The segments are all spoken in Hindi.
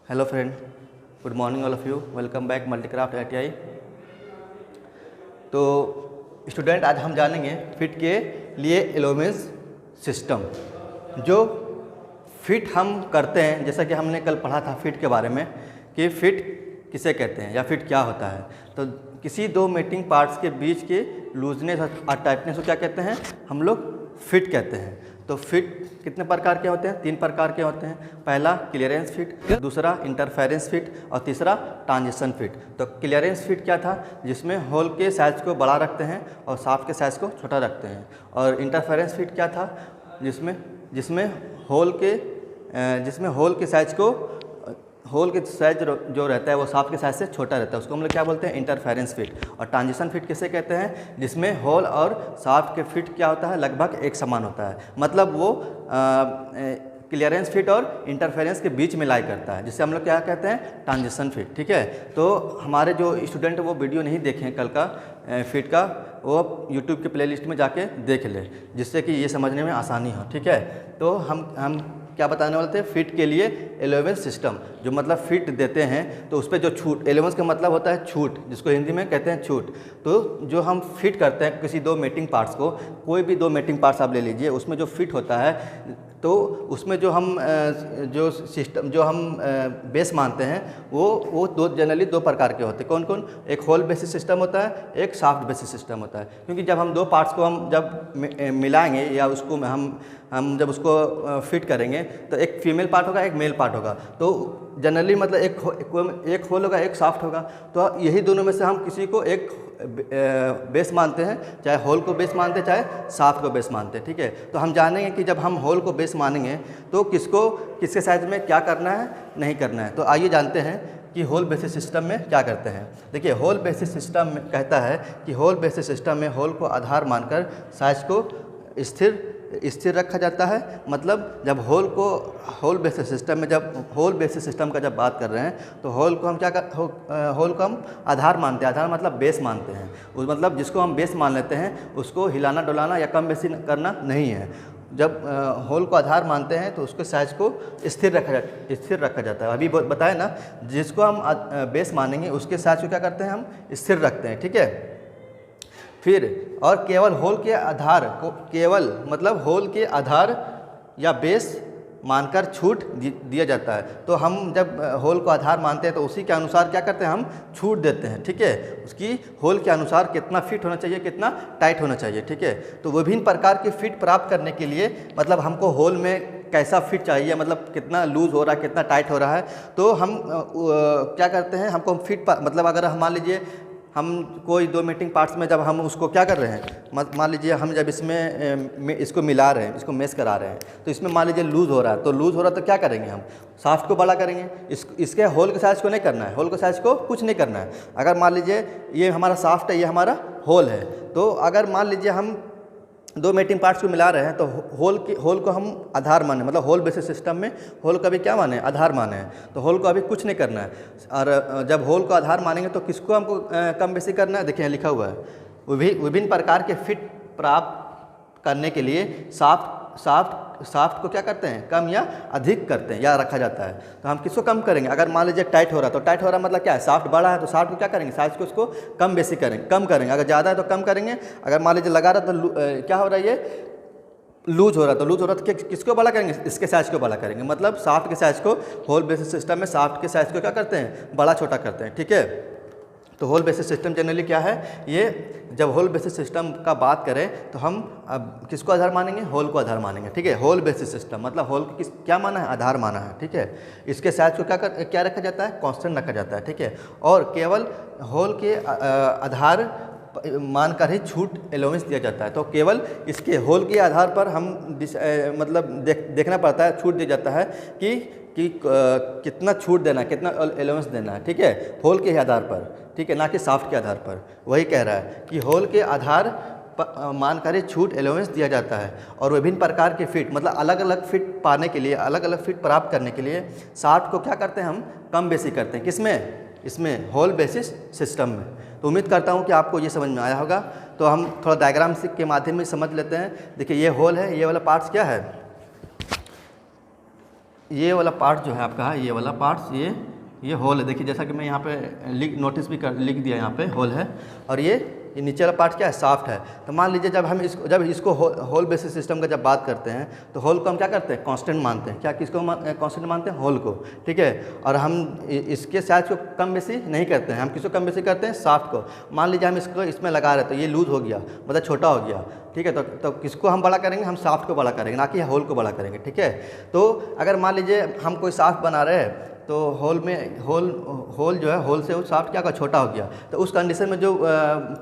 Hello friend, good morning all of you. Welcome back multicraft ITI। तो स्टूडेंट, आज हम जानेंगे फिट के लिए एलोवेंस सिस्टम। जो फिट हम करते हैं, जैसा कि हमने कल पढ़ा था फिट के बारे में कि फिट किसे कहते हैं या फिट क्या होता है। तो किसी दो मेटिंग पार्ट्स के बीच के लूजनेस और टाइटनेस को क्या कहते हैं, हम लोग फिट कहते हैं। तो फिट कितने प्रकार के होते हैं? 3 प्रकार के होते हैं। पहला क्लियरेंस फिट, दूसरा इंटरफेरेंस फिट और तीसरा ट्रांजिशन फिट। तो क्लियरेंस फिट क्या था? जिसमें होल के साइज़ को बड़ा रखते हैं और शाफ्ट के साइज़ को छोटा रखते हैं। और इंटरफेरेंस फिट क्या था? जिसमें होल के साइज़ जो रहता है वो शाफ्ट के साइज़ से छोटा रहता है, उसको हम लोग क्या बोलते हैं? Interference fit. और ट्रांजिशन फिट किसे कहते हैं? जिसमें होल और शाफ्ट के फिट क्या होता है, लगभग एक समान होता है। मतलब वो क्लियरेंस फिट और इंटरफेरेंस के बीच में लाई करता है, जिससे हम लोग क्या कहते हैं? Transition fit. ठीक है। तो हमारे जो स्टूडेंट वो वीडियो नहीं देखें कल का फिट का, वो यूट्यूब के प्लेलिस्ट में जाके देख ले, जिससे कि ये समझने में आसानी हो। ठीक है। तो हम क्या बताने वाले थे? फिट के लिए एलोवेंस सिस्टम। जो मतलब फिट देते हैं तो उस पर जो छूट, एलोवेंस का मतलब होता है छूट, जिसको हिंदी में कहते हैं छूट। तो जो हम फिट करते हैं किसी दो मेटिंग पार्ट्स को, कोई भी दो मेटिंग पार्ट्स आप ले लीजिए, उसमें जो फिट होता है तो उसमें जो हम बेस मानते हैं वो जनरली दो प्रकार के होते हैं। कौन कौन? एक होल बेसिस सिस्टम होता है, एक शाफ्ट बेसिस सिस्टम होता है। क्योंकि जब हम दो पार्ट्स को हम जब मिलाएंगे या उसको हम जब उसको फिट करेंगे तो एक फीमेल पार्ट होगा, एक मेल पार्ट होगा। तो जनरली मतलब एक होल होगा, एक शाफ्ट होगा। तो यही दोनों में से हम किसी को एक बेस मानते हैं, चाहे होल को बेस मानते हैं चाहे शाफ्ट को बेस मानते हैं। ठीक है। तो हम जानेंगे कि जब हम होल को बेस मानेंगे तो किसके साइज में क्या करना है, नहीं करना है। तो आइए जानते हैं कि होल बेसिस सिस्टम में क्या करते हैं। देखिए, होल बेसिस सिस्टम में कहता है कि होल बेसिस सिस्टम में होल को आधार मानकर साइज को स्थिर रखा जाता है। मतलब जब होल बेसिस सिस्टम का जब बात कर रहे हैं तो होल को हम आधार मानते हैं। आधार मतलब बेस मानते हैं। उस मतलब जिसको हम बेस मान लेते हैं उसको हिलाना डुलाना या कम बेसी करना नहीं है। जब होल को आधार मानते हैं तो उसके साइज को स्थिर रखा जाता है। अभी बताया ना, जिसको हम बेस मानेंगे उसके साइज को क्या करते हैं, हम स्थिर रखते हैं। ठीक है। फिर और केवल होल के आधार या बेस मानकर छूट दिया जाता है। तो हम जब होल को आधार मानते हैं तो उसी के अनुसार क्या करते हैं, हम छूट देते हैं। ठीक है। उसकी होल के अनुसार कितना फिट होना चाहिए, कितना टाइट होना चाहिए। ठीक है। तो विभिन्न प्रकार की फिट प्राप्त करने के लिए, मतलब हमको होल में कैसा फिट चाहिए, मतलब कितना लूज़ हो रहा है, कितना टाइट हो रहा है, तो हम क्या करते हैं, हमको फिट मतलब अगर हम मान लीजिए हम कोई दो मेटिंग पार्ट्स में जब हम उसको क्या कर रहे हैं, मान लीजिए हम जब इसको मिला रहे हैं, इसको मेश करा रहे हैं, तो इसमें मान लीजिए लूज़ हो रहा है। तो क्या करेंगे, हम शाफ्ट को बड़ा करेंगे। इसके होल के साइज़ को नहीं करना है, होल के साइज़ को कुछ नहीं करना है। अगर मान लीजिए ये हमारा शाफ्ट है, ये हमारा होल है, तो अगर मान लीजिए हम दो मेटिंग पार्ट्स को मिला रहे हैं तो होल को हम आधार माने, मतलब होल बेसिस सिस्टम में होल का भी क्या माने, आधार माने हैं। तो होल को अभी कुछ नहीं करना है। और जब होल को आधार मानेंगे तो किसको हमको कम बेसी करना है? देखिए लिखा हुआ है, विभिन्न प्रकार के फिट प्राप्त करने के लिए शाफ्ट को क्या करते हैं, कम या अधिक करते हैं या रखा जाता है। तो हम किसको कम करेंगे? अगर मान लीजिए टाइट हो रहा है तो टाइट हो रहा मतलब क्या है, शाफ्ट बड़ा है तो शाफ्ट को क्या करेंगे, साइज को उसको कम करेंगे। अगर ज़्यादा है तो कम करेंगे। अगर मान लीजिए लगा रहा तो क्या हो रहा है, ये लूज हो रहा तो किसको बड़ा करेंगे, इसके साइज को बड़ा करेंगे। मतलब शाफ्ट के साइज को, होल बेसिस सिस्टम में शाफ्ट के साइज को क्या करते हैं, बड़ा छोटा करते हैं। ठीक है। तो होल बेसिस सिस्टम जनरली क्या है, ये जब होल बेसिस सिस्टम का बात करें तो हम अब किसको आधार मानेंगे, होल को आधार मानेंगे। ठीक है। होल बेसिस सिस्टम मतलब होल को क्या माना है, आधार माना है। ठीक है। इसके साइज को क्या रखा जाता है, कांस्टेंट रखा जाता है। ठीक है। और केवल होल के आधार मानकर ही छूट एलोवेंस दिया जाता है। तो केवल इसके होल के आधार पर हम मतलब देखना पड़ता है, छूट दिया जाता है कि कितना छूट देना है, कितना एलोवेंस देना है। ठीक है। होल के आधार पर, ठीक है, ना कि शाफ्ट के आधार पर। वही कह रहा है कि होल के आधार मानकर छूट एलोवेंस दिया जाता है। और विभिन्न प्रकार के फिट, मतलब अलग अलग फिट पाने के लिए, अलग अलग फिट प्राप्त करने के लिए शाफ्ट को क्या करते हैं, हम कम बेसी करते हैं। किसमें? इसमें होल बेसिस सिस्टम में। तो उम्मीद करता हूँ कि आपको ये समझ में आया होगा। तो हम थोड़ा डायग्राम के माध्यम में समझ लेते हैं। देखिए, ये होल है, ये वाला पार्ट्स क्या है, ये वाला पार्ट जो है आपका, ये वाला पार्ट ये होल है। देखिए जैसा कि मैं यहाँ पे नोटिस भी लिख दिया, यहाँ पे होल है, और ये नीचे वाला पार्ट क्या है, शाफ्ट है। तो मान लीजिए जब इसको होल बेसिस सिस्टम का जब बात करते हैं तो होल को हम क्या करते हैं, कांस्टेंट मानते हैं। क्या किसको कांस्टेंट मानते हैं, होल को, ठीक है। और हम इसके साइज को कम बेसी नहीं करते हैं, हम किसको कम बेसी करते हैं, शाफ्ट को। मान लीजिए हम इसको इसमें लगा रहे हैं तो ये लूज हो गया, मतलब छोटा हो गया, ठीक है। तो किसको हम बड़ा करेंगे, हम शाफ्ट को बड़ा करेंगे, ना कि होल को बड़ा करेंगे, ठीक है। तो अगर मान लीजिए हम कोई शाफ्ट बना रहे हैं तो होल जो है, होल से वो शाफ्ट क्या छोटा हो गया, तो उस कंडीशन में जो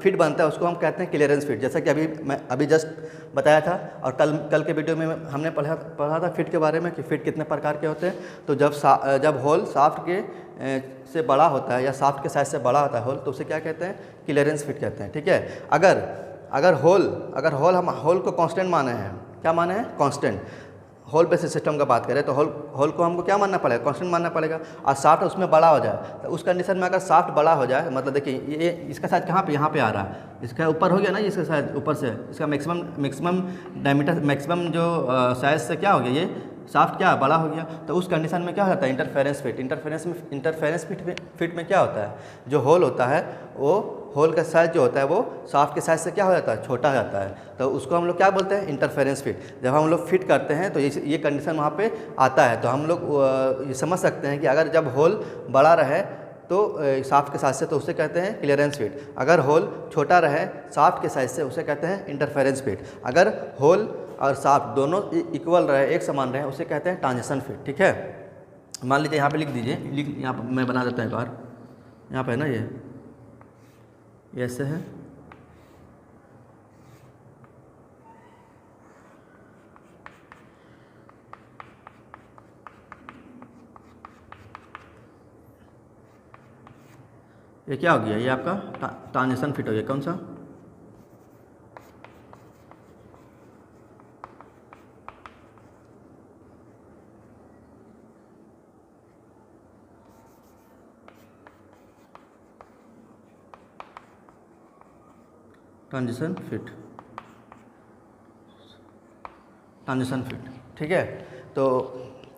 फिट बनता है उसको हम कहते हैं क्लियरेंस फिट। जैसा कि मैं जस्ट बताया था, और कल के वीडियो में हमने पढ़ा था फिट के बारे में कि फिट कितने प्रकार के होते हैं। तो जब होल शाफ्ट के से बड़ा होता है या शाफ्ट के साइज से बड़ा होता है होल, तो उसे क्या कहते हैं, क्लियरेंस फिट कहते हैं, ठीक है। अगर होल हम होल को कांस्टेंट माने हैं, क्या माने हैं, कांस्टेंट। होल बेसिस सिस्टम का बात करें तो होल को हमको क्या मानना पड़ेगा, कांस्टेंट मानना पड़ेगा। और शाफ्ट उसमें बड़ा हो जाए तो उस कंडीशन में अगर शाफ्ट बड़ा हो जाए, मतलब देखिए ये इसका साइज कहाँ पे, यहाँ पे आ रहा है, इसका ऊपर हो गया ना, इसका साइज ऊपर से, इसका मैक्सिमम डायमीटर, मैक्सिमम जो साइज से क्या हो गया, ये शाफ्ट क्या बड़ा हो गया। तो उस कंडीशन में क्या होता है, इंटरफेरेंस फिट में क्या होता है, जो होल होता है वो होल का साइज जो होता है वो शाफ्ट के साइज से क्या हो जाता है, छोटा हो जाता है। तो उसको हम लोग क्या बोलते हैं, इंटरफेरेंस फिट। जब हम लोग फिट करते हैं तो ये कंडीशन वहाँ पे आता है। तो हम लोग ये समझ सकते हैं कि अगर जब होल बड़ा रहे तो शाफ्ट के साइज से, तो उसे कहते हैं क्लियरेंस फिट। अगर होल छोटा रहे शाफ्ट के साइज से, उसे कहते हैं इंटरफेरेंस फिट। अगर होल और शाफ्ट दोनों इक्वल रहे, एक समान रहे, उसे कहते हैं ट्रांजिशन फिट, ठीक है। मान लीजिए यहाँ पे लिख दीजिए, यहाँ पर मैं बना देता हूँ एक बार, यहाँ पे है ना, ये ऐसे है, ये क्या हो गया, ये आपका ट्रांजिशन फिट हो गया। कौन सा, ट्रांजिशन फिट, ठीक है। तो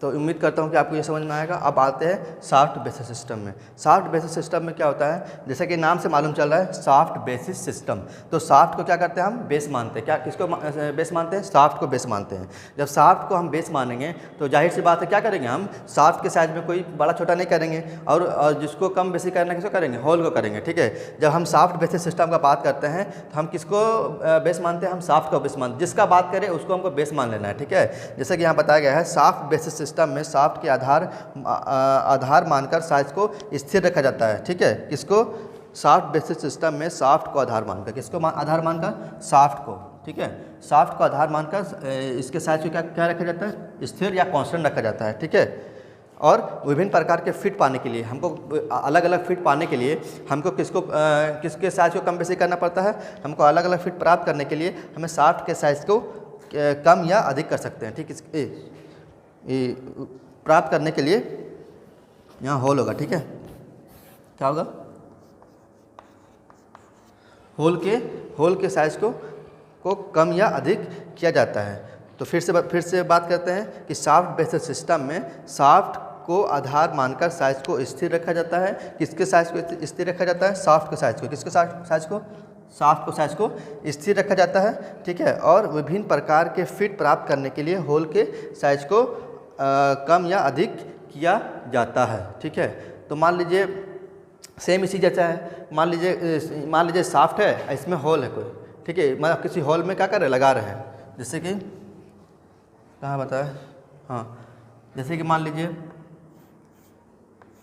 उम्मीद करता हूँ कि आपको ये समझ में आएगा। अब आते हैं शाफ्ट बेसिस सिस्टम में। शाफ्ट बेसिस सिस्टम में क्या होता है, जैसा कि नाम से मालूम चल रहा है शाफ्ट बेसिस सिस्टम। तो शाफ्ट को क्या करते हैं, हम बेस मानते हैं। क्या किसको बेस मानते हैं, शाफ्ट को बेस मानते हैं। जब शाफ्ट को हम बेस मानेंगे तो जाहिर सी बात है क्या करेंगे, हम शाफ्ट के साइज में कोई बड़ा छोटा नहीं करेंगे, और जिसको कम बेसी करना किसको करेंगे, होल को करेंगे, ठीक है। जब हम शाफ्ट बेसिस सिस्टम का बात करते हैं तो हम किसको बेस मानते हैं, हम शाफ्ट को बेस मानते हैं। जिसका बात करें उसको हमको बेस मान लेना है, ठीक है। जैसे कि यहाँ बताया गया है, शाफ्ट बेसिस सिस्टम में शाफ्ट के आधार मानकर साइज को स्थिर रखा जाता है, ठीक है। किसको, शाफ्ट बेसिस सिस्टम में शाफ्ट को आधार मानकर, किसको आधार मानकर, शाफ्ट को, ठीक है। शाफ्ट को आधार मानकर इसके साइज को क्या रखा जाता है, स्थिर या कांस्टेंट रखा जाता है, ठीक है। और विभिन्न प्रकार के फिट पाने के लिए, हमको अलग अलग फिट पाने के लिए हमको किसके साइज को कम बेसी करना पड़ता है, हमको अलग अलग फिट प्राप्त करने के लिए हमें शाफ्ट के साइज को कम या अधिक कर सकते हैं, ठीक। प्राप्त करने के लिए यहाँ होल होगा, ठीक है। क्या होगा, होल के साइज को कम या अधिक किया जाता है। तो फिर से बात करते हैं कि शाफ्ट बेसिस सिस्टम में शाफ्ट को आधार मानकर साइज को स्थिर रखा जाता है। किसके साइज को स्थिर रखा जाता है, शाफ्ट के साइज को। किसके साइज को, शाफ्ट को साइज को स्थिर रखा जाता है, ठीक है। और विभिन्न प्रकार के फिट प्राप्त करने के लिए होल के साइज को कम या अधिक किया जाता है, ठीक है। तो मान लीजिए सेम इसी जैसा है, मान लीजिए शाफ्ट है, इसमें होल है कोई, ठीक है। मतलब किसी होल में क्या कर रहे हैं, लगा रहे हैं। जैसे कि कहाँ बताया, हाँ, जैसे कि मान लीजिए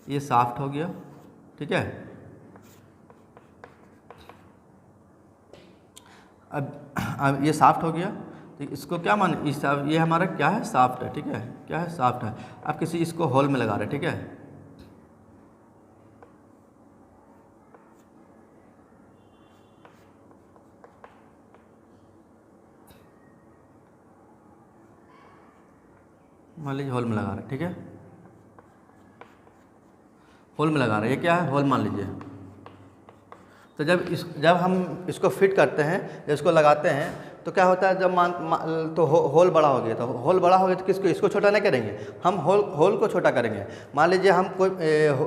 ये शाफ्ट हो गया, ठीक है। अब ये शाफ्ट हो गया, तो इसको क्या माने, ये हमारा क्या है, शाफ्ट है, ठीक है। क्या है, शाफ्ट है। अब किसी इसको होल में लगा रहे हैं, ठीक है। मान लीजिए होल में लगा रहे हैं, ठीक है। होल में लगा रहे हैं, ये क्या है, होल मान लीजिए। तो जब हम इसको फिट करते हैं, जब इसको लगाते हैं तो क्या होता है जब तो होल बड़ा हो गया, तो होल बड़ा हो गया तो किसको, इसको छोटा नहीं करेंगे, हम होल को छोटा करेंगे। मान लीजिए हम कोई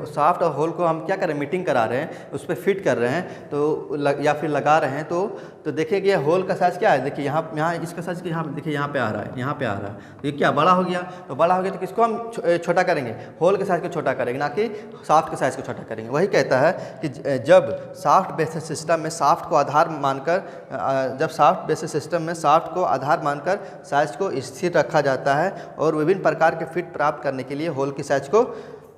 शाफ्ट और होल को हम क्या करें, मीटिंग करा रहे हैं, उस पर फिट कर रहे हैं तो या फिर लगा रहे हैं, तो देखिए कि होल का साइज़ क्या है, देखिए यहाँ इसका साइज़ यहाँ देखिए यहाँ पे आ रहा है, यहाँ पे आ रहा है, तो ये क्या बड़ा हो गया, तो बड़ा हो गया तो किसको हम छोटा करेंगे, होल के साइज़ को छोटा करेंगे, ना कि शाफ्ट के साइज़ को छोटा करेंगे। वही कहता है कि जब शाफ्ट बेसिस सिस्टम में शाफ्ट को आधार मानकर जब शाफ्ट बेसिस सिस्टम में शाफ्ट को आधार मानकर साइज़ को स्थिर रखा जाता है और विभिन्न प्रकार के फिट प्राप्त करने के लिए होल की साइज़ को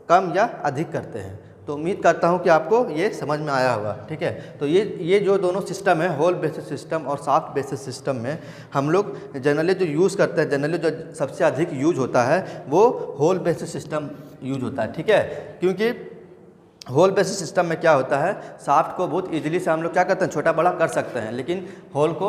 कम या अधिक करते हैं। तो उम्मीद करता हूं कि आपको ये समझ में आया होगा, ठीक है। तो ये जो दोनों सिस्टम है, होल बेसिस सिस्टम और शाफ्ट बेसिस सिस्टम में हम लोग जनरली जो यूज़ करते हैं, जनरली जो सबसे अधिक यूज होता है वो होल बेसिस सिस्टम यूज होता है, ठीक है। क्योंकि होल बेसिस सिस्टम में क्या होता है, शाफ्ट को बहुत इजीली से हम लोग क्या करते हैं, छोटा बड़ा कर सकते हैं, लेकिन होल को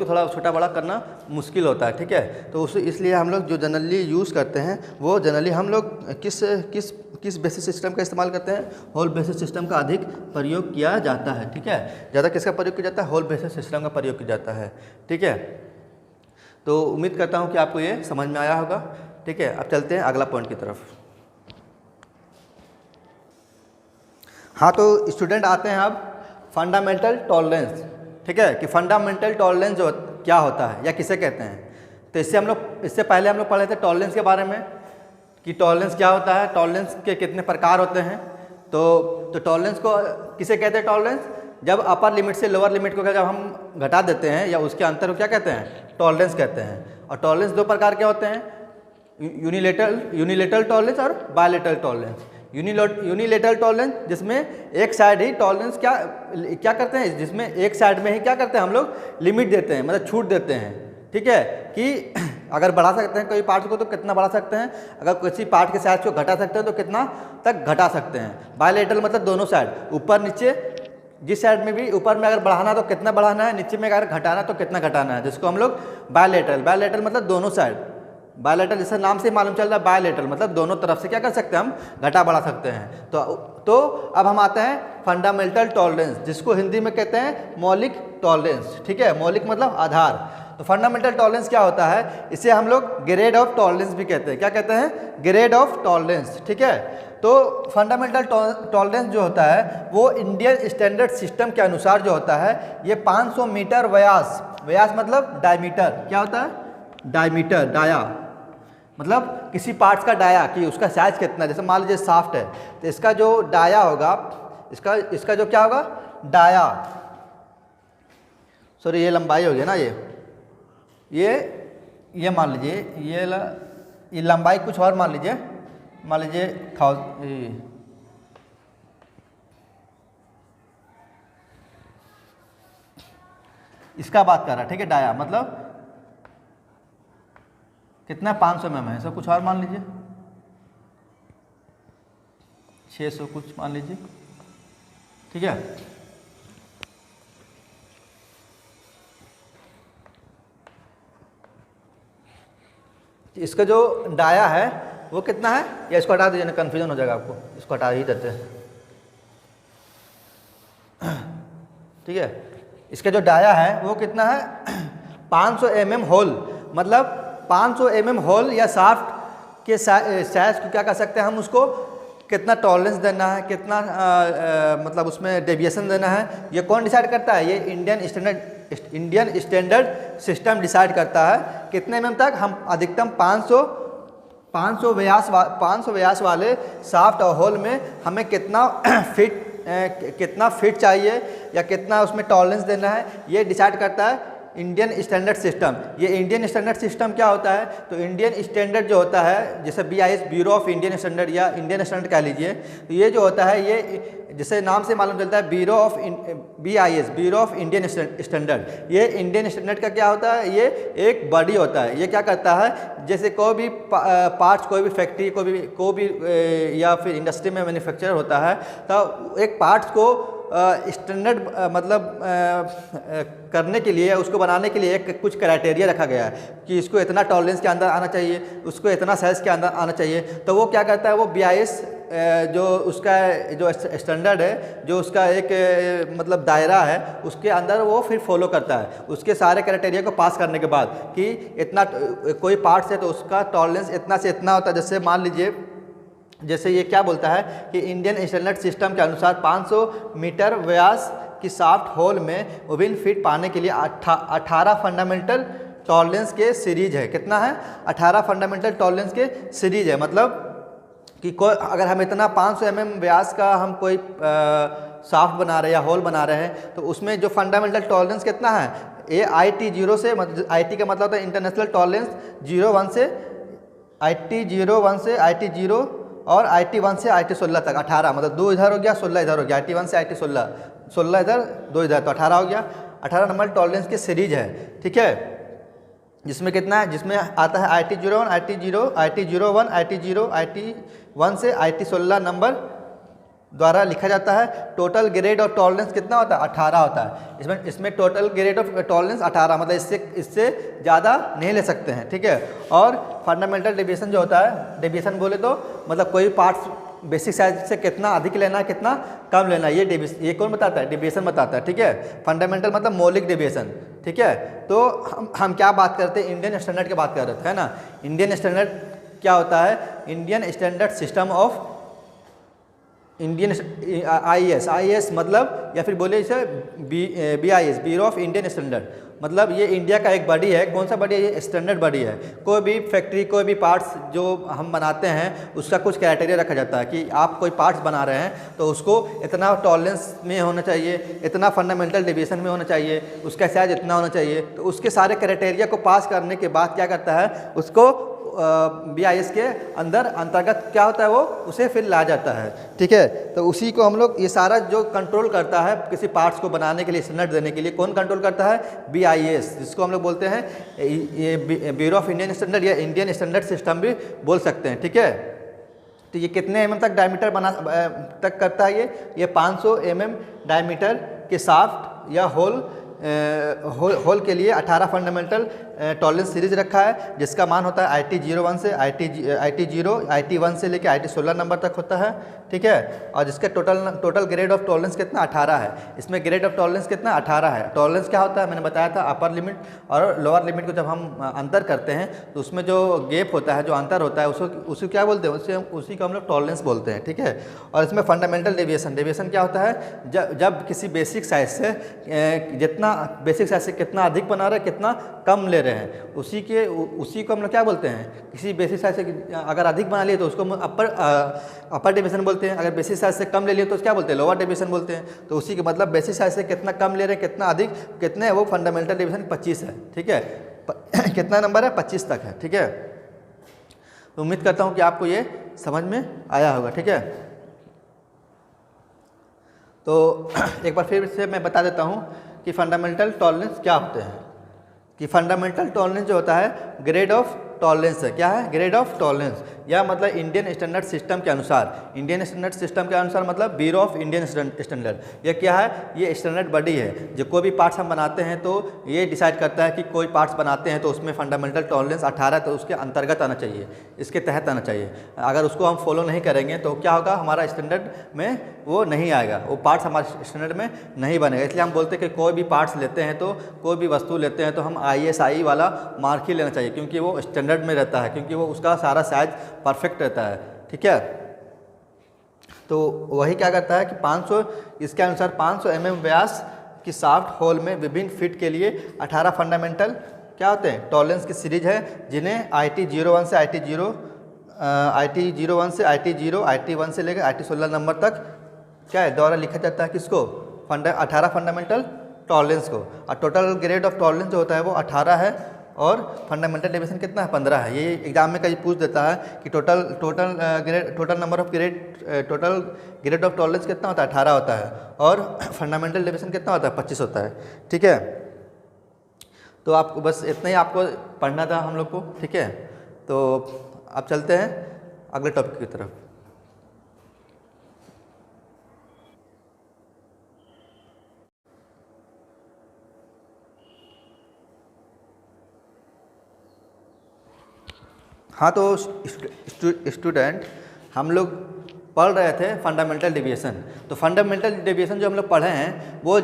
थोड़ा छोटा बड़ा करना मुश्किल होता है, ठीक है। तो इसलिए हम लोग जो जनरली यूज़ करते हैं वो जनरली हम लोग किस बेसिस सिस्टम का इस्तेमाल करते हैं, होल बेसिस सिस्टम का अधिक प्रयोग किया जाता है, ठीक है। ज़्यादा किसका प्रयोग किया जाता है, होल बेसिस सिस्टम का प्रयोग किया जाता है, ठीक है। तो उम्मीद करता हूँ कि आपको ये समझ में आया होगा, ठीक है। अब चलते हैं अगला पॉइंट की तरफ। हाँ, तो स्टूडेंट आते हैं अब फंडामेंटल टॉलरेंस, ठीक है, कि फंडामेंटल टॉलरेंस जो क्या होता है या किसे कहते हैं। तो इससे पहले हम लोग पढ़े थे टॉलरेंस के बारे में कि टॉलरेंस क्या होता है, टॉलरेंस के कितने प्रकार होते हैं। तो टॉलरेंस को किसे कहते हैं, टॉलरेंस जब अपर लिमिट से लोअर लिमिट को जब हम घटा देते हैं या उसके अंतर को क्या कहते हैं, टॉलरेंस कहते हैं। और टॉलरेंस दो प्रकार के होते हैं, यूनिलेटरल टॉलरेंस और बायलेटरल टॉलरेंस। यूनिलेटरल टॉलरेंस जिसमें एक साइड ही टॉलरेंस क्या करते हैं, जिसमें एक साइड में ही क्या करते हैं हम लोग लिमिट देते हैं, मतलब छूट देते हैं, ठीक है, कि अगर बढ़ा सकते हैं कोई पार्ट को तो कितना बढ़ा सकते हैं, अगर किसी पार्ट के साइज को घटा सकते हैं तो कितना तक घटा सकते हैं। बायलेटरल मतलब दोनों साइड, ऊपर नीचे, जिस साइड में भी ऊपर में अगर बढ़ाना तो कितना बढ़ाना है, नीचे में अगर घटाना तो कितना घटाना है, जिसको हम लोग बायलेटरल मतलब दोनों साइड, बायलेटरल जैसे नाम से मालूम चल रहा है, बायलेटरल मतलब दोनों तरफ से क्या कर सकते हैं हम, घटा बढ़ा सकते हैं। तो अब हम आते हैं फंडामेंटल टॉलरेंस, जिसको हिंदी में कहते हैं मौलिक टॉलरेंस, ठीक है। मौलिक मतलब आधार। तो फंडामेंटल टॉलरेंस क्या होता है, इसे हम लोग ग्रेड ऑफ टॉलरेंस भी कहते हैं। क्या कहते हैं, ग्रेड ऑफ टॉलरेंस, ठीक है। तो फंडामेंटल टॉलरेंस जो होता है वो इंडियन स्टैंडर्ड सिस्टम के अनुसार जो होता है ये 500 मीटर व्यास मतलब डायमीटर, क्या होता है, डायमीटर, डाया मतलब किसी पार्ट्स का डाया कि उसका साइज कितना, जैसे मान लीजिए शाफ्ट है तो इसका जो डाया होगा, इसका जो क्या होगा, डाया, सॉरी ये लंबाई हो गया ना, ये मान लीजिए ये लंबाई कुछ और मान लीजिए इसका बात कर रहा है, ठीक है। डाया मतलब कितना, 500 mm है, सब कुछ और मान लीजिए 600 कुछ मान लीजिए, ठीक है। इसका जो डाया है वो कितना है, या इसको हटा दीजिए ना, कन्फ्यूजन हो जाएगा आपको, इसको हटा ही देते हैं, ठीक है। इसका जो डाया है वो कितना है, 500 mm होल, मतलब 500 mm होल या शाफ्ट के साइज को क्या कर सकते हैं हम, उसको कितना टॉलरेंस देना है, कितना मतलब उसमें डेविएशन देना है, ये कौन डिसाइड करता है, ये इंडियन स्टैंडर्ड सिस्टम डिसाइड करता है। कितने mm तक हम अधिकतम 500 व्यास वाले शाफ्ट और होल में हमें कितना फिट चाहिए या कितना उसमें टॉलरेंस देना है, ये डिसाइड करता है इंडियन स्टैंडर्ड सिस्टम। ये इंडियन स्टैंडर्ड सिस्टम क्या होता है, तो इंडियन स्टैंडर्ड जो होता है, जैसे BIS, bureau of Indian standard या इंडियन स्टैंडर्ड कह लीजिए, तो ये जो होता है ये जैसे नाम से मालूम चलता है BIS, bureau of Indian standard. ये इंडियन स्टैंडर्ड का क्या होता है, ये एक बॉडी होता है। ये क्या करता है, जैसे कोई भी पार्ट्स, कोई भी फैक्ट्री, कोई भी या फिर इंडस्ट्री में मैन्युफैक्चर होता है, तो एक पार्ट्स को स्टैंडर्ड मतलब करने के लिए, उसको बनाने के लिए एक कुछ क्राइटेरिया रखा गया है कि इसको इतना टॉलरेंस के अंदर आना चाहिए, उसको इतना साइज़ के अंदर आना चाहिए। तो वो क्या करता है, वो BIS जो उसका जो स्टैंडर्ड है, जो उसका एक मतलब दायरा है, उसके अंदर वो फिर फॉलो करता है उसके सारे क्राइटेरिया को पास करने के बाद कि इतना कोई पार्ट्स है तो उसका टॉलरेंस इतना से इतना होता है। जैसे मान लीजिए, जैसे ये क्या बोलता है कि इंडियन स्टैंडर्ड सिस्टम के अनुसार 500 मीटर व्यास की सॉफ्ट होल में विभिन्न फिट पाने के लिए 18 फंडामेंटल टॉलरेंस के सीरीज है। कितना है? 18 फंडामेंटल टॉलरेंस के सीरीज है। मतलब कि कोई अगर हम इतना 500 mm व्यास का हम कोई शाफ्ट बना रहे हैं या होल बना रहे हैं तो उसमें जो फंडामेंटल टॉलरेंस कितना है, ये IT0 से, IT का मतलब होता है इंटरनेशनल टॉलरेंस 01 से IT0 और IT1 से IT16 तक 18, मतलब 2 इधर हो गया 16 इधर हो गया, IT1 से IT16, 16 इधर 2 इधर, तो 18 हो गया। 18 नंबर टॉलरेंस की सीरीज है, ठीक है। जिसमें कितना है, जिसमें आता है IT01, IT1 से IT16 नंबर द्वारा लिखा जाता है। टोटल ग्रेड ऑफ टॉलरेंस कितना होता है? 18 होता है। इसमें टोटल ग्रेड ऑफ टॉलरेंस 18, मतलब इससे ज़्यादा नहीं ले सकते हैं, ठीक है। और फंडामेंटल डेविएशन जो होता है, डेविएशन बोले तो मतलब कोई पार्ट्स बेसिक साइज से कितना अधिक लेना है, कितना कम लेना है, ये कौन बताता है? डेविएशन बताता है, ठीक है। फंडामेंटल मतलब मौलिक डेविएशन, ठीक है। तो हम क्या बात करते हैं? इंडियन स्टैंडर्ड की बात कर रहे थे, है ना। इंडियन स्टैंडर्ड क्या होता है? Indian standard system of Indian IAS मतलब, या फिर बोले इसे BIS, bureau of Indian standard, मतलब ये इंडिया का एक बॉडी है। कौन सा बॉडी है? ये स्टैंडर्ड बॉडी है। कोई भी फैक्ट्री, कोई भी पार्ट्स जो हम बनाते हैं उसका कुछ क्राइटेरिया रखा जाता है कि आप कोई पार्ट्स बना रहे हैं तो उसको इतना टॉलरेंस में होना चाहिए, इतना फंडामेंटल डेविएशन में होना चाहिए, उसका साइज इतना होना चाहिए। तो उसके सारे क्राइटेरिया को पास करने के बाद क्या करता है, उसको BIS के अंदर अंतर्गत क्या होता है, वो उसे फिर ला जाता है, ठीक है। तो उसी को हम लोग, ये सारा जो कंट्रोल करता है किसी पार्ट्स को बनाने के लिए, स्टैंडर्ड देने के लिए, कौन कंट्रोल करता है? BIS, जिसको हम लोग बोलते हैं ये ब्यूरो ऑफ इंडियन स्टैंडर्ड या इंडियन स्टैंडर्ड सिस्टम भी बोल सकते हैं, ठीक है। तो ये कितने mm तक डायमीटर तक करता है? ये 500 mm डायमीटर के शाफ्ट या होल के लिए 18 फंडामेंटल टॉलरेंस सीरीज रखा है, जिसका मान होता है IT01 से IT1 से लेकर IT16 नंबर तक होता है, ठीक है। और जिसका टोटल ग्रेड ऑफ टॉलरेंस कितना? 18 है। इसमें ग्रेड ऑफ टॉलरेंस कितना? 18 है। टॉलरेंस क्या होता है? मैंने बताया था, अपर लिमिट और लोअर लिमिट को जब हम अंतर करते हैं तो उसमें जो गैप होता है, जो अंतर होता है, उसको क्या बोलते हैं? उसी को हम लोग टॉलरेंस बोलते हैं, ठीक है। और इसमें फंडामेंटल डेविएशन क्या होता है? जब किसी बेसिक साइज से जितना बेसिक साइज से कितना अधिक बना रहे हैं, कितना कम ले रहे हैं, उसी को हम लोग क्या बोलते हैं? किसी बेसिक साइज से अगर अधिक बना लिए तो उसको हम अपर डेविएशन बोलते हैं। अगर बेसिक साइज से कम ले लिए तो क्या बोलते हैं? लोअर डेविएशन बोलते हैं। तो उसी के मतलब बेसिक साइज से कितना कम ले रहे हैं, कितना अधिक, कितने है, वो फंडामेंटल डेविएशन 25 है, ठीक है। कितना नंबर है? 25 तक है, ठीक है। तो उम्मीद करता हूँ कि आपको ये समझ में आया होगा, ठीक है। तो एक बार फिर से मैं बता देता हूँ कि फंडामेंटल टॉलरेंस क्या होते हैं। कि फंडामेंटल टॉलरेंस जो होता है ग्रेड ऑफ टॉलरेंस है। क्या है? ग्रेड ऑफ टॉलरेंस, या मतलब इंडियन स्टैंडर्ड सिस्टम के अनुसार। इंडियन स्टैंडर्ड सिस्टम के अनुसार मतलब ब्यूरो ऑफ इंडियन स्टैंडर्ड। ये क्या है? ये स्टैंडर्ड बॉडी है। जो कोई भी पार्ट्स हम बनाते हैं तो ये डिसाइड करता है कि कोई पार्ट्स बनाते हैं तो उसमें फंडामेंटल टॉलरेंस 18 तो उसके अंतर्गत आना चाहिए, इसके तहत आना चाहिए। अगर उसको हम फॉलो नहीं करेंगे तो क्या होगा? हमारा स्टैंडर्ड में वो नहीं आएगा, वो पार्ट्स हमारे स्टैंडर्ड में नहीं बनेगा। इसलिए हम बोलते हैं कि कोई भी पार्ट्स लेते हैं तो, कोई भी वस्तु लेते हैं तो हम ISI वाला मार्क ही लेना चाहिए, क्योंकि वो स्टैंडर्ड में रहता है, क्योंकि वो उसका सारा साइज परफेक्ट रहता है, ठीक है। तो वही क्या करता है कि 500, इसके अनुसार 500 mm व्यास की शाफ्ट होल में विभिन्न फिट के लिए 18 फंडामेंटल क्या होते हैं? टॉलरेंस की सीरीज है, जिन्हें IT01 से IT1 से लेकर IT16 नंबर तक क्या है द्वारा लिखा जाता है। किसको? 18 फंडामेंटल टॉलरेंस को। और टोटल ग्रेड ऑफ टॉलरेंस जो होता है वो 18 है, और फंडामेंटल डेविएशन कितना है? 15 है। ये एग्जाम में कहीं पूछ देता है कि total number of total grade of tolerance कितना होता है? 18 होता है, और फंडामेंटल डेविएशन कितना होता है? 25 होता है, ठीक है। तो आपको बस इतना ही आपको पढ़ना था हम लोग को, ठीक है। तो अब चलते हैं अगले टॉपिक की तरफ। हाँ, तो स्टूडेंट हम लोग पढ़ रहे थे फंडामेंटल डेविएशन। तो फंडामेंटल डेविएशन जो हम लोग पढ़े हैं वो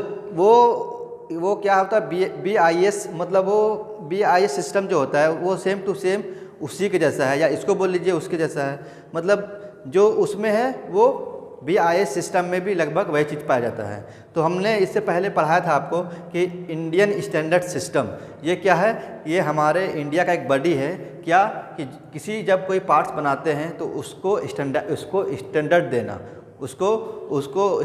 क्या होता है, BIS, मतलब वो BIS सिस्टम जो होता है वो सेम टू सेम उसी के जैसा है, या इसको बोल लीजिए उसके जैसा है। मतलब जो उसमें है वो BIS सिस्टम में भी लगभग वही चीज़ पाया जाता है। तो हमने इससे पहले पढ़ाया था आपको कि इंडियन स्टैंडर्ड सिस्टम ये क्या है, ये हमारे इंडिया का एक बॉडी है क्या कि किसी जब कोई पार्ट्स बनाते हैं तो उसको स्टैंडर्ड देना, उसको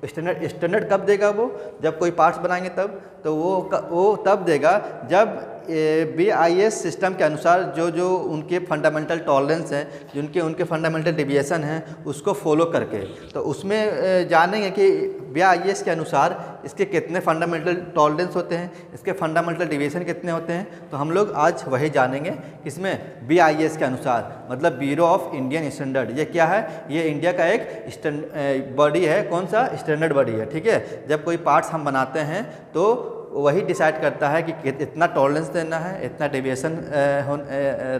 स्टैंडर्ड कब देगा वो, जब कोई पार्ट्स बनाएंगे तब, तो वो तब देगा जब BIS सिस्टम के अनुसार जो उनके फंडामेंटल टॉलरेंस हैं, जो उनके फंडामेंटल डेविएशन हैं उसको फॉलो करके। तो उसमें जानेंगे कि BIS के अनुसार इसके कितने फंडामेंटल टॉलरेंस होते हैं, इसके फंडामेंटल डेविएशन कितने होते हैं। तो हम लोग आज वही जानेंगे किसमें, BIS के अनुसार, मतलब ब्यूरो ऑफ इंडियन स्टैंडर्ड। ये क्या है, ये इंडिया का एक बॉडी है। कौन सा, स्टैंडर्ड बॉडी है, ठीक है। जब कोई पार्ट्स हम बनाते हैं तो वही डिसाइड करता है कि इतना टॉलरेंस देना है, इतना डेविएशन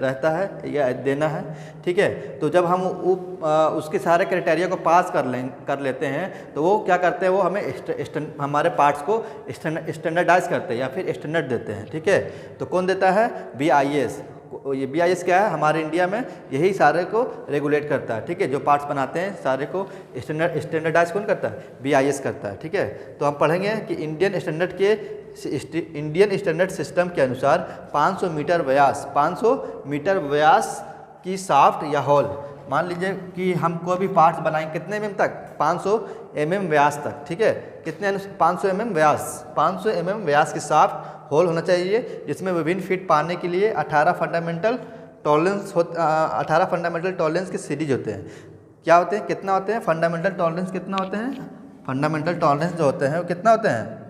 रहता है या देना है, ठीक है। तो जब हम उसके सारे क्राइटेरिया को पास कर लेते हैं तो वो क्या करते हैं, वो हमें हमारे पार्ट्स को स्टैंडर्डाइज करते हैं या फिर स्टैंडर्ड देते हैं, ठीक है। तो कौन देता है, BIS। ये BIS क्या है, हमारे इंडिया में यही सारे को रेगुलेट करता है, ठीक है। जो पार्ट्स बनाते हैं सारे को स्टैंडर्डाइज कौन करता है, BIS करता है, ठीक है। तो हम पढ़ेंगे कि इंडियन स्टैंडर्ड सिस्टम के अनुसार 500 मीटर व्यास की साफ्ट या हॉल, मान लीजिए कि हम कोई भी पार्ट्स बनाएंगे कितने mm तक, 500 mm व्यास तक, ठीक है। कितने, 500 mm व्यास की साफ्ट होल होना चाहिए, जिसमें विभिन्न फिट पाने के लिए 18 फंडामेंटल टॉलरेंस के सीरीज होते हैं। क्या होते हैं, कितना होते हैं फंडामेंटल टॉलरेंस, कितना होते हैं फंडामेंटल टॉलरेंस जो होते हैं वो कितना होते हैं,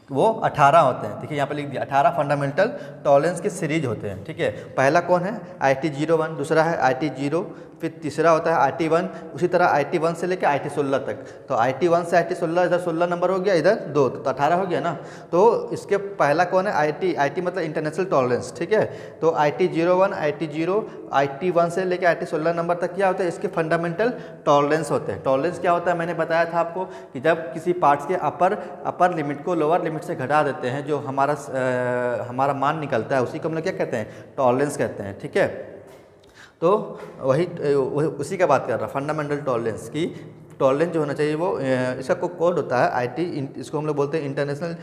वो 18 होते हैं। देखिए यहाँ पे लिख दिया 18 फंडामेंटल टॉलरेंस के सीरीज होते हैं, ठीक है। पहला कौन है, IT01, दूसरा है IT0, फिर तीसरा होता है IT1, उसी तरह IT1 से लेकर IT16 तक। तो IT1 से IT16, इधर 16 नंबर हो गया, इधर 2, तो 18 हो गया ना। तो इसके पहला कौन है, IT मतलब इंटरनेशनल टॉलरेंस, ठीक है। तो IT01, IT0, IT1 से लेकर IT16 नंबर तक क्या होता है, इसके फंडामेंटल टॉलरेंस होते हैं। टॉलरेंस क्या होता है, मैंने बताया था आपको कि जब किसी पार्ट्स के अपर लिमिट को लोअर लिमिट से घटा देते हैं, जो हमारा मान निकलता है उसी को हम लोग क्या कहते हैं, टॉलरेंस कहते हैं, ठीक है। तो वही उसी का बात कर रहा, फंडामेंटल टॉलरेंस की टॉलरेंस जो होना चाहिए वो इसका कोड होता है IT, इसको हम लोग बोलते हैं international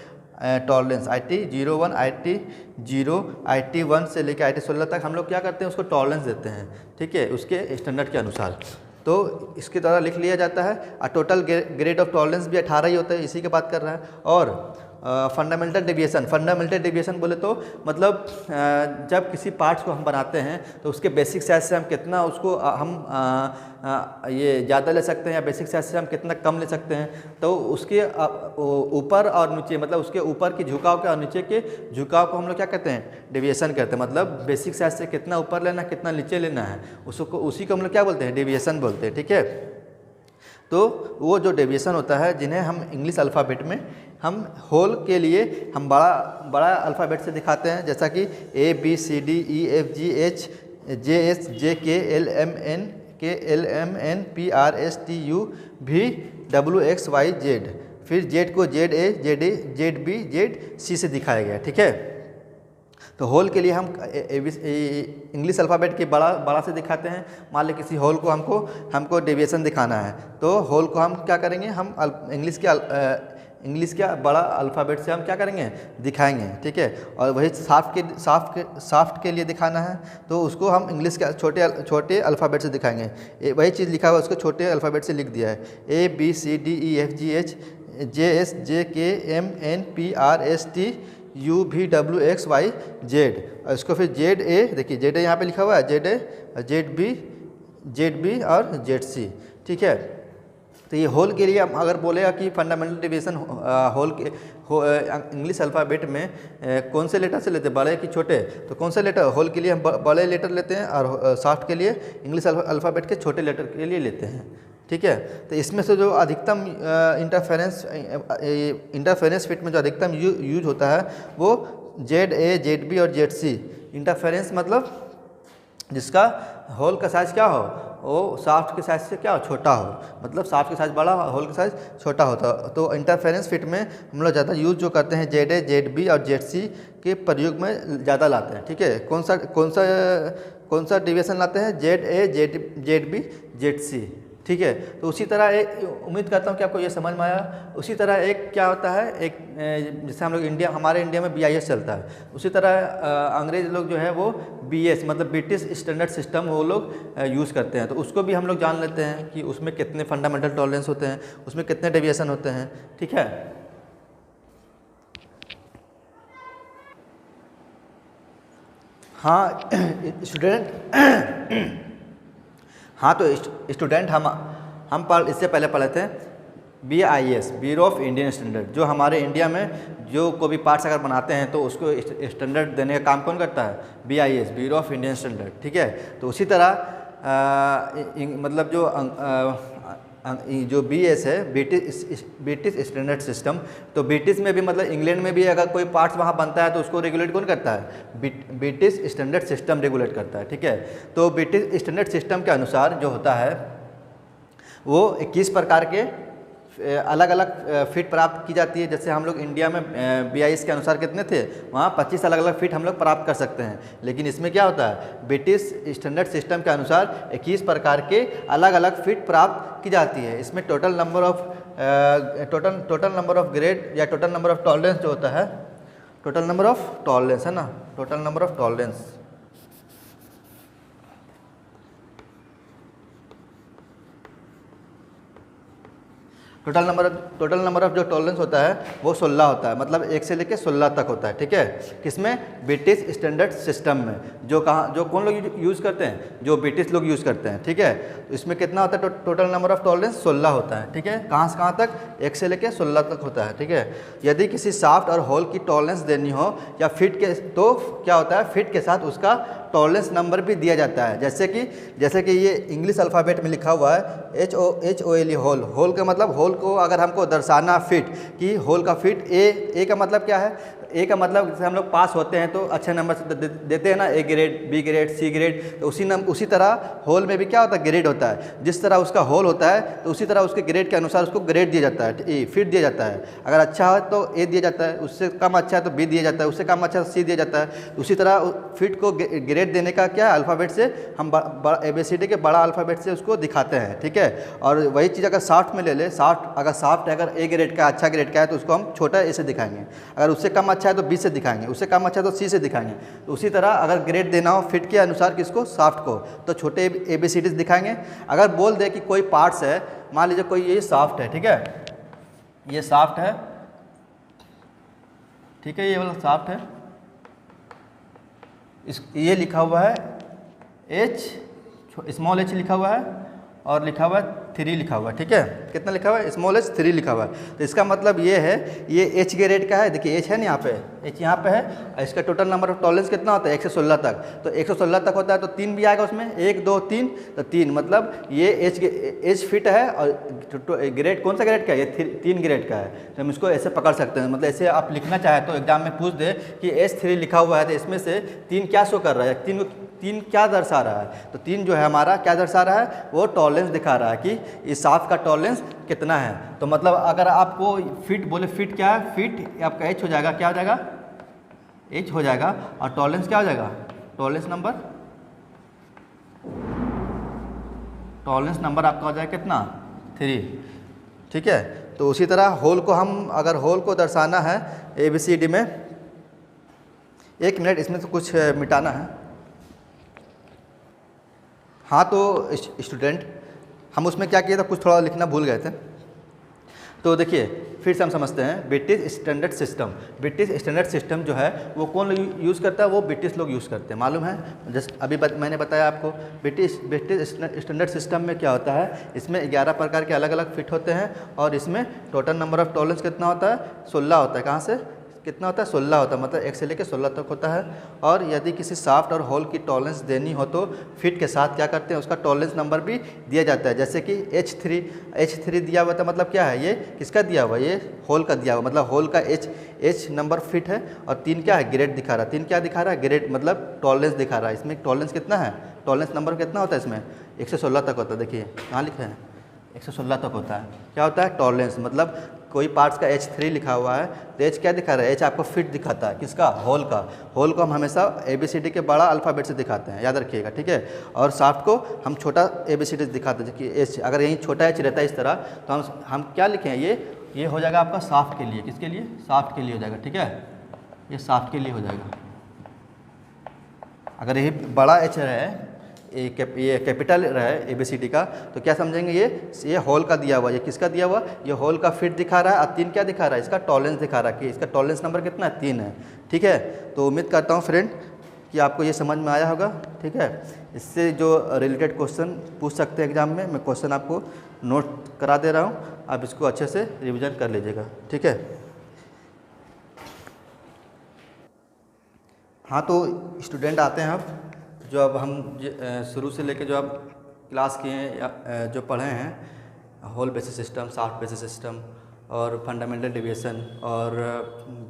tolerance. IT01, IT0, IT1 से लेकर IT16 तक हम लोग क्या करते हैं, उसको टॉलरेंस देते हैं, ठीक है, उसके स्टैंडर्ड के अनुसार। तो इसके द्वारा लिख लिया जाता है। टोटल ग्रेड ऑफ टॉलरेंस भी 18 ही होता है, इसी की बात कर रहा है। और फंडामेंटल डेविएशन बोले तो मतलब जब किसी पार्ट्स को हम बनाते हैं तो उसके बेसिक साइज से हम कितना उसको ये ज़्यादा ले सकते हैं या बेसिक साइज से हम कितना कम ले सकते हैं। तो उसके ऊपर और नीचे, मतलब उसके ऊपर की झुकाव के और नीचे के झुकाव को हम लोग क्या कहते हैं, डेविएशन कहते हैं। मतलब बेसिक साइज से कितना ऊपर लेना है, कितना नीचे लेना है, उसी को हम लोग क्या बोलते हैं, डेविएशन बोलते हैं, ठीक है। तो वो जो डेविएशन होता है, जिन्हें हम इंग्लिश अल्फ़ाबेट में हम होल के लिए हम बड़ा अल्फ़ाबेट से दिखाते हैं, जैसा कि ABCDEFGH JS JK LMN PRSTU VWXYZ, फिर Z को ZA ZA ZB ZC से दिखाया गया, ठीक है। तो होल के लिए हम इंग्लिश अल्फ़ाबेट के बड़ा से दिखाते हैं। मान ली किसी होल को हमको डेविएशन दिखाना है, तो होल को हम क्या करेंगे, हम इंग्लिश के बड़ा अल्फ़ाबेट से हम क्या करेंगे, दिखाएंगे, ठीक है। और वही साफ्ट के लिए दिखाना है तो उसको हम इंग्लिश के छोटे अल्फ़ाबेट से दिखाएंगे। वही चीज़ लिखा हुआ है उसको छोटे अल्फ़ाबेट से लिख दिया है, ABCDEFGH JS JK LMN PRSTU VWXYZ। और इसको फिर ZA, देखिए ZA यहाँ पे लिखा हुआ है, ZA ZB और ZC, ठीक है। तो ये होल के लिए हम अगर बोलेगा कि फंडामेंटल डेविएशन होल के इंग्लिश अल्फ़ाबेट में कौन से लेटर से लेते हैं, बड़े कि छोटे, तो कौन से लेटर, होल के लिए हम बड़े लेटर लेते हैं और साफ्ट के लिए इंग्लिश अल्फ़ाबेट के छोटे लेटर के लिए लेते हैं, ठीक है। तो इसमें से जो अधिकतम इंटरफेरेंस फिट में जो अधिकतम यूज होता है वो ZA ZB और ZC। इंटरफेरेंस मतलब जिसका होल का साइज़ क्या हो, वो शाफ्ट के साइज से क्या हो, छोटा हो, मतलब शाफ्ट के साइज बड़ा, होल के साइज छोटा होता। तो इंटरफेरेंस फिट में हम लोग ज़्यादा यूज़ जो करते हैं ZA, ZB और ZC के प्रयोग में ज़्यादा लाते हैं, ठीक है। कौन सा डेविएशन लाते हैं, ZA, ZB, ZC, ठीक है। तो उसी तरह एक, उम्मीद करता हूँ कि आपको ये समझ में आया। उसी तरह एक क्या होता है, एक जैसे हम लोग हमारे इंडिया में BIS चलता है, उसी तरह अंग्रेज लोग जो है वो BS मतलब ब्रिटिश स्टैंडर्ड सिस्टम वो लोग यूज़ करते हैं। तो उसको भी हम लोग जान लेते हैं कि उसमें कितने फंडामेंटल टॉलरेंस होते हैं, उसमें कितने डेविएशन होते हैं, ठीक है। हाँ स्टूडेंट हाँ तो स्टूडेंट हम इससे पहले पढ़े थे BIS, bureau of Indian standard, जो हमारे इंडिया में जो कोई भी पार्ट्स अगर बनाते हैं तो उसको स्टैंडर्ड देने का काम कौन करता है, BIS, bureau of Indian standard, ठीक है। तो उसी तरह मतलब जो BS है, ब्रिटिश स्टैंडर्ड सिस्टम, तो ब्रिटिश में भी मतलब इंग्लैंड में भी अगर कोई पार्ट्स वहाँ बनता है तो उसको रेगुलेट कौन करता है, ब्रिटिश स्टैंडर्ड सिस्टम रेगुलेट करता है, ठीक है। तो ब्रिटिश स्टैंडर्ड सिस्टम के अनुसार जो होता है वो 21 प्रकार के अलग अलग फिट प्राप्त की जाती है। जैसे हम लोग इंडिया में BIS के अनुसार कितने थे, वहाँ 25 अलग अलग फिट हम लोग प्राप्त कर सकते हैं, लेकिन इसमें क्या होता है, ब्रिटिश स्टैंडर्ड सिस्टम के अनुसार 21 प्रकार के अलग अलग फिट प्राप्त की जाती है। इसमें टोटल नंबर ऑफ ग्रेड या टोटल नंबर ऑफ टॉलरेंस जो होता है, टोटल नंबर ऑफ टॉलरेंस है ना, total number of tolerance, total number of जो टॉलरेंस होता है वो 16 होता है, मतलब 1 से लेकर 16 तक होता है, ठीक है। किसमें, ब्रिटिश स्टैंडर्ड सिस्टम में, जो कौन लोग यूज़ करते हैं, जो ब्रिटिश लोग यूज़ करते हैं, ठीक है। तो इसमें कितना होता है, टोटल नंबर ऑफ टॉलरेंस 16 होता है, ठीक है। कहाँ से कहाँ तक, 1 से लेकर 16 तक होता है, ठीक है। यदि किसी शाफ्ट और होल की टॉलरेंस देनी हो या फिट के, तो क्या होता है, फिट के साथ उसका टॉलरेंस नंबर भी दिया जाता है। जैसे कि ये इंग्लिश अल्फ़ाबेट में लिखा हुआ है HOLE, होल का मतलब, होल को अगर हमको दर्शाना फिट कि होल का फिट ए का मतलब क्या है, ए का मतलब जैसे हम लोग पास होते हैं तो अच्छे नंबर से देते हैं ना, A grade, B grade, C grade, तो उसी तरह होल में भी क्या होता है, ग्रेड होता है। जिस तरह उसका होल होता है तो उसी तरह उसके ग्रेड के अनुसार उसको ग्रेड दिया जाता है, फिट दिया जाता है। अगर अच्छा है तो A दिया जाता है, उससे कम अच्छा है तो B दिया जाता है, उससे कम अच्छा तो C दिया जाता है। उसी तरह फिट को ग्रेड देने का क्या है, अल्फ़ाबेट से हम ABCD के बड़ा अल्फ़ाबेट से उसको दिखाते हैं, ठीक है। और वही चीज़ अगर शाफ्ट में ले ले, अगर शाफ्ट अगर A ग्रेड का, अच्छा ग्रेड का है तो उसको हम छोटा A से दिखाएंगे, अगर उससे कम अच्छा है तो B से दिखाएंगे, उससे कम अच्छा है तो C से दिखाएंगे। तो उसी तरह अगर ग्रेड देना हो फिट के अनुसार किसको, शाफ्ट को, तो छोटे ABCD दिखाएंगे। अगर बोल दे कि कोई पार्ट्स है, मान लीजिए कोई ये शाफ्ट है, ठीक है, ये शाफ्ट है, ठीक है, ये वाला शाफ्ट है, ये लिखा हुआ है H, स्मॉल h लिखा हुआ है और लिखा हुआ है 3 लिखा हुआ है, ठीक है। कितना लिखा हुआ है, स्मॉल h 3 लिखा हुआ है। तो इसका मतलब ये है, ये H ग्रेड का है, देखिए H है ना यहाँ पे, H यहाँ पे है। इसका टोटल नंबर ऑफ टॉलरेंस कितना होता है, 1 से 16 तक, तो 116 तक होता है तो 3 भी आएगा उसमें, 1 2 3, तो 3 मतलब ये H फिट है। और ग्रेड कौन सा ग्रेड का है, ये 3 ग्रेड का है। तो हम इसको ऐसे पकड़ सकते हैं, मतलब ऐसे आप लिखना चाहे तो एग्जाम में पूछ दे कि H3 लिखा हुआ है तो इसमें से 3 क्या शो कर रहा है, 3 क्या दर्शा रहा है, तो 3 जो है हमारा क्या दर्शा रहा है, वो टॉलरेंस दिखा रहा है कि इस शाफ्ट का टॉलरेंस कितना है। तो मतलब अगर आपको फिट बोले, फिट क्या है, फिट आपका H हो जाएगा, क्या हो जाएगा, H हो जाएगा, और टॉलरेंस क्या हो जाएगा, टॉलरेंस नंबर आपका हो जाएगा कितना, 3, ठीक है। तो उसी तरह होल को हम, अगर होल को दर्शाना है ABCD में, 1 मिनट इसमें से कुछ मिटाना है। हाँ तो स्टूडेंट, हम उसमें क्या किया था, कुछ थोड़ा लिखना भूल गए थे। तो देखिए फिर से हम समझते हैं, ब्रिटिश स्टैंडर्ड सिस्टम जो है वो कौन यूज़ करता है, वो ब्रिटिश लोग यूज़ करते हैं, मालूम है। जस्ट अभी मैंने बताया आपको, ब्रिटिश स्टैंडर्ड सिस्टम में क्या होता है, इसमें 11 प्रकार के अलग अलग फिट होते हैं और इसमें टोटल नंबर ऑफ टॉलरेंस कितना होता है, 16 होता है। कहाँ से कितना होता है 16 होता है, मतलब 1 से लेकर 16 तक होता है। और यदि किसी शाफ्ट और होल की टॉलरेंस देनी हो तो फिट के साथ क्या करते हैं, उसका टॉलरेंस नंबर भी दिया जाता है। जैसे कि H3 दिया हुआ था, मतलब क्या है, ये किसका दिया हुआ, ये होल का दिया हुआ, मतलब होल का H नंबर फिट है। और 3 क्या है, ग्रेड दिखा रहा है। 3 क्या दिखा रहा है, ग्रेड मतलब टॉलरेंस दिखा रहा है। इसमें टॉलरेंस कितना है, टॉलरेंस नंबर कितना होता है इसमें, 1 से 16 तक होता है। देखिए कहाँ लिखा है, 1 से 16 तक होता है। क्या होता है टॉलरेंस, मतलब कोई पार्ट्स का H3 लिखा हुआ है तो H क्या दिखा रहा है, H आपको फिट दिखाता है, किसका, होल का। होल को हम हमेशा ABCD के बड़ा अल्फ़ाबेट से दिखाते हैं, याद रखिएगा, ठीक है। और शाफ्ट को हम छोटा ABCD से दिखाते हैं कि H, अगर यहीं छोटा H रहता है इस तरह तो हम क्या लिखें, ये हो जाएगा आपका शाफ्ट के लिए, किसके लिए, शाफ्ट के लिए हो जाएगा, ठीक है, ये शाफ्ट के लिए हो जाएगा। अगर यही बड़ा H है, ये कैपिटल रहे ABCD का, तो क्या समझेंगे, ये होल का दिया हुआ, ये किसका दिया हुआ, ये होल का फिट दिखा रहा है। और 3 क्या दिखा रहा है, इसका टॉलरेंस दिखा रहा है कि इसका टॉलरेंस नंबर कितना है, 3 है, ठीक है। तो उम्मीद करता हूँ फ्रेंड कि आपको ये समझ में आया होगा, ठीक है। इससे जो रिलेटेड क्वेश्चन पूछ सकते हैं एग्जाम में, मैं क्वेश्चन आपको नोट करा दे रहा हूँ, आप इसको अच्छे से रिविज़न कर लीजिएगा, ठीक है। हाँ, तो स्टूडेंट आते हैं अब, जो अब हम शुरू से लेकर जो अब क्लास किए हैं या जो पढ़े हैं, hole basis system, shaft basis system और फंडामेंटल डेविएशन और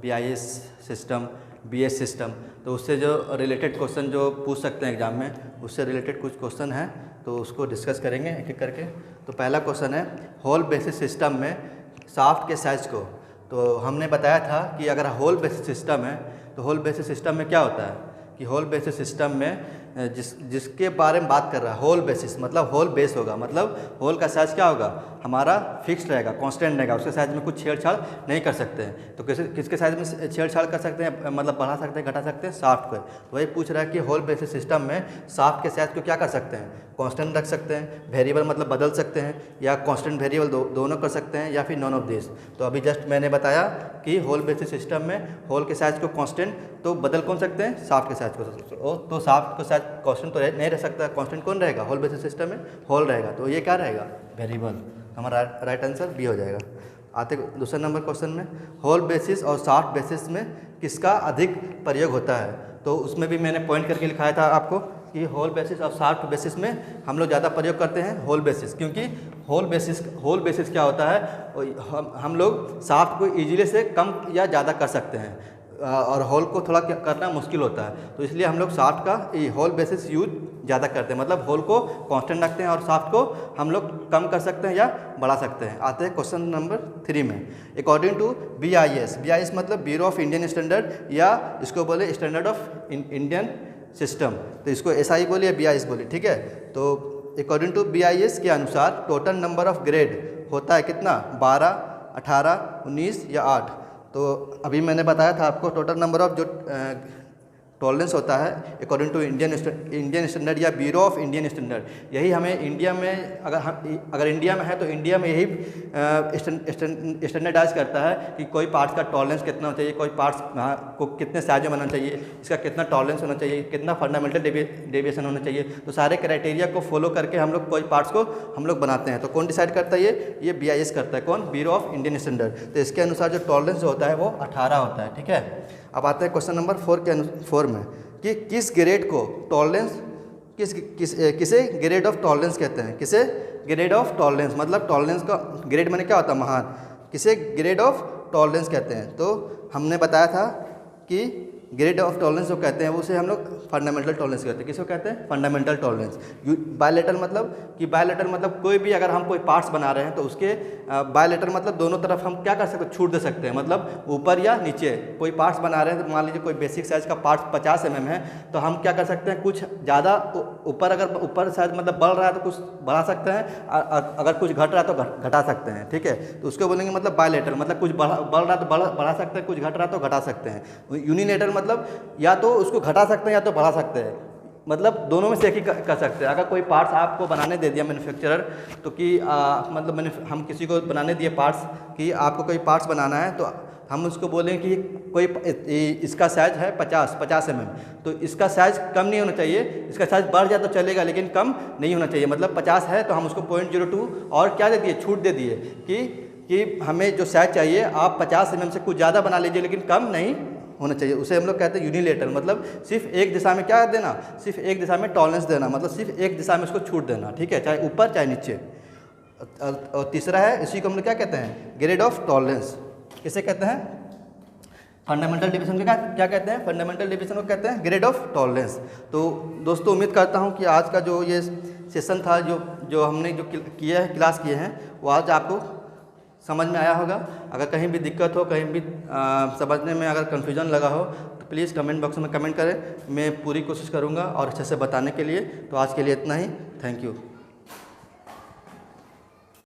BIS सिस्टम, BS सिस्टम, तो उससे जो रिलेटेड क्वेश्चन जो पूछ सकते हैं एग्जाम में, उससे रिलेटेड कुछ क्वेश्चन हैं, तो उसको डिस्कस करेंगे एक एक करके। तो पहला क्वेश्चन है, होल बेसिस सिस्टम में शाफ्ट के साइज़ को, तो हमने बताया था कि अगर होल बेसिस सिस्टम है तो होल बेसिस सिस्टम में क्या होता है कि होल बेसिस सिस्टम में जिसके बारे में बात कर रहा है, होल बेसिस मतलब होल बेस होगा, मतलब होल का साइज़ क्या होगा, हमारा फिक्स रहेगा, कांस्टेंट रहेगा, उसके साइज़ में कुछ छेड़छाड़ नहीं कर सकते हैं। तो किसके साइज़ में छेड़छाड़ कर सकते हैं, मतलब बढ़ा सकते हैं, घटा सकते हैं, शाफ्ट को। वही पूछ रहा है कि होल बेसिस सिस्टम में शाफ्ट के साइज़ को क्या कर सकते हैं, कांस्टेंट रख सकते हैं, वेरिएबल मतलब बदल सकते हैं, या कांस्टेंट वेरिएबल दोनों कर सकते हैं, या फिर नॉन ऑफ दिस। तो अभी जस्ट मैंने बताया कि होल बेसिस सिस्टम में होल के साइज़ को कांस्टेंट तो बदल कौन सकते हैं, शाफ्ट के साइज़ को। तो शाफ्ट का साइज कांस्टेंट तो नहीं रह सकता, कांस्टेंट कौन रहेगा, होल बेसिस सिस्टम में होल रहेगा, तो ये क्या रहेगा, वेरिएबल। हमारा राइट आंसर बी हो जाएगा। आते दूसरे नंबर क्वेश्चन में, होल बेसिस और शाफ्ट बेसिस में किसका अधिक प्रयोग होता है। तो उसमें भी मैंने पॉइंट करके लिखाया था आपको कि होल बेसिस और शाफ्ट बेसिस में हम लोग ज़्यादा प्रयोग करते हैं होल बेसिस, क्योंकि होल बेसिस क्या होता है, हम लोग शाफ्ट को ईजिली से कम या ज़्यादा कर सकते हैं, और होल को थोड़ा करना मुश्किल होता है, तो इसलिए हम लोग शाफ्ट का होल बेसिस यूज ज़्यादा करते हैं, मतलब होल को कांस्टेंट रखते हैं और शाफ्ट को हम लोग कम कर सकते हैं या बढ़ा सकते हैं। आते हैं क्वेश्चन नंबर 3 में, अकॉर्डिंग टू BIS मतलब ब्यूरो ऑफ इंडियन स्टैंडर्ड, या इसको बोले स्टैंडर्ड ऑफ इंडियन सिस्टम, तो इसको SI बोलिए BIS बोलिए, ठीक है। तो अकॉर्डिंग टू BIS के अनुसार टोटल नंबर ऑफ ग्रेड होता है कितना, 12, 18, 19 या 8। तो अभी मैंने बताया था आपको टोटल नंबर ऑफ जो टॉलरेंस होता है अकॉर्डिंग टू इंडियन स्टैंडर्ड या ब्यूरो ऑफ इंडियन स्टैंडर्ड, यही हमें इंडिया में अगर इंडिया में है तो इंडिया में यही स्टैंडर्डाइज करता है कि कोई पार्ट्स का टॉलरेंस कितना होना चाहिए, कोई पार्ट्स को कितने साइज में बनाना चाहिए, इसका कितना टॉलरेंस होना चाहिए, कितना फंडामेंटल डेविएशन होना चाहिए। तो सारे क्राइटेरिया को फॉलो करके हम लोग कोई पार्ट्स को हम लोग बनाते हैं। तो कौन डिसाइड करता है, ये BIS करता है, कौन, ब्यूरो ऑफ इंडियन स्टैंडर्ड। तो इसके अनुसार जो टॉलरेंस होता है वो 18 होता है, ठीक है। अब आते हैं क्वेश्चन नंबर 4 में कि किस ग्रेड को टॉलरेंस किसे ग्रेड ऑफ टॉलरेंस कहते हैं, किसे ग्रेड ऑफ टॉलरेंस मतलब टॉलरेंस का ग्रेड माने क्या होता है, महान, किसे ग्रेड ऑफ टॉलरेंस कहते हैं। तो हमने बताया था कि ग्रेड ऑफ टॉलरेंस जो कहते हैं उसे हम लोग फंडामेंटल टॉलरेंस कहते हैं। किसको कहते हैं, फंडामेंटल टॉलरेंस। बायलेटरल मतलब कोई भी अगर हम कोई पार्ट्स बना रहे हैं तो उसके बायलेटरल मतलब दोनों तरफ हम क्या कर सकते हैं, छूट दे सकते हैं, मतलब ऊपर या नीचे। कोई पार्ट्स बना रहे हैं तो मान लीजिए कोई बेसिक साइज का पार्ट्स 50 mm है, तो हम क्या कर सकते हैं, कुछ ज़्यादा ऊपर, अगर ऊपर साइज मतलब बढ़ रहा है तो कुछ बढ़ा सकते हैं, अगर कुछ घट रहा है तो घटा सकते हैं, ठीक है। तो उसको बोलेंगे मतलब बायलेटरल, मतलब कुछ बढ़ रहा है तो बढ़ा सकते हैं, कुछ घट रहा है तो घटा सकते हैं। यूनिलेटरल मतलब या तो उसको घटा सकते हैं या तो बढ़ा सकते हैं, मतलब दोनों में से एक ही कर सकते हैं। अगर कोई पार्ट्स आपको बनाने दे दिया मैन्युफैक्चरर, तो कि मतलब हम किसी को बनाने दिए पार्ट्स कि आपको कोई पार्ट्स बनाना है, तो हम उसको बोलें कि कोई इसका साइज़ है 50 mm, तो इसका साइज़ कम नहीं होना चाहिए, इसका साइज़ बढ़ जाए तो चलेगा लेकिन कम नहीं होना चाहिए। मतलब 50 है तो हम उसको 0.02 और क्या दे दिए, छूट दे दिए कि कि हमें जो साइज चाहिए आप 50 mm से कुछ ज़्यादा बना लीजिए, लेकिन कम नहीं होना चाहिए। उसे हम लोग कहते हैं यूनिलेटरल, मतलब सिर्फ एक दिशा में क्या देना, सिर्फ एक दिशा में टॉलरेंस देना, मतलब सिर्फ एक दिशा में उसको छूट देना, ठीक है, चाहे ऊपर चाहे नीचे। और तीसरा है, इसी को हम लोग क्या कहते हैं, ग्रेड ऑफ टॉलरेंस। किसे कहते हैं, फंडामेंटल डिवीजन का क्या कहते हैं, फंडामेंटल डिवीजन को कहते हैं ग्रेड ऑफ टॉलरेंस। तो दोस्तों उम्मीद करता हूँ कि आज का जो ये सेशन था, जो हमने जो किया है, क्लास किए हैं, वो आज आपको समझ में आया होगा। अगर कहीं भी दिक्कत हो, कहीं भी समझने में अगर कन्फ्यूजन लगा हो तो प्लीज़ कमेंट बॉक्स में कमेंट करें, मैं पूरी कोशिश करूँगा और अच्छे से बताने के लिए। तो आज के लिए इतना ही, थैंक यू।